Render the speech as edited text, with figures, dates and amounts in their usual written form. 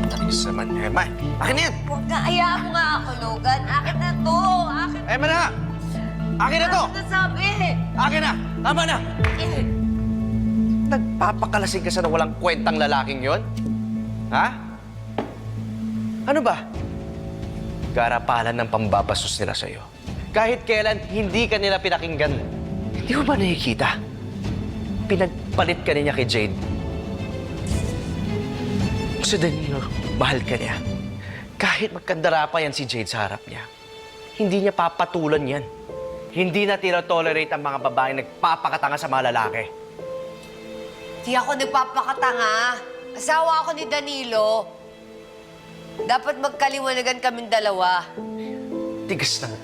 Talis naman, Emma. Akin na yan! Huwag na, ayaw mo nga ako, Logan. Akin na to. Akin Emma na! Akin na to! na sabi. Akin na! Tama na! Eh, Nagpapakalasing ka sa walang kwentang lalaking yon? Ha? Ano ba? Garapalan ng pambabastos nila sa'yo. Kahit kailan, hindi ka nila pinakinggan. Hindi mo ba nakikita? Pinagpalit ka niya kay Jade. Si Danilo, mahal ka niya. Kahit magkandara pa yan si Jade sa harap niya, hindi niya papatulan yan. Hindi na tino-tolerate ang mga babaeng nagpapakatanga sa mga lalaki. di ako nagpapakatanga. Asawa ako ni Danilo. Dapat magkaliwanagan kaming dalawa. Tigas ng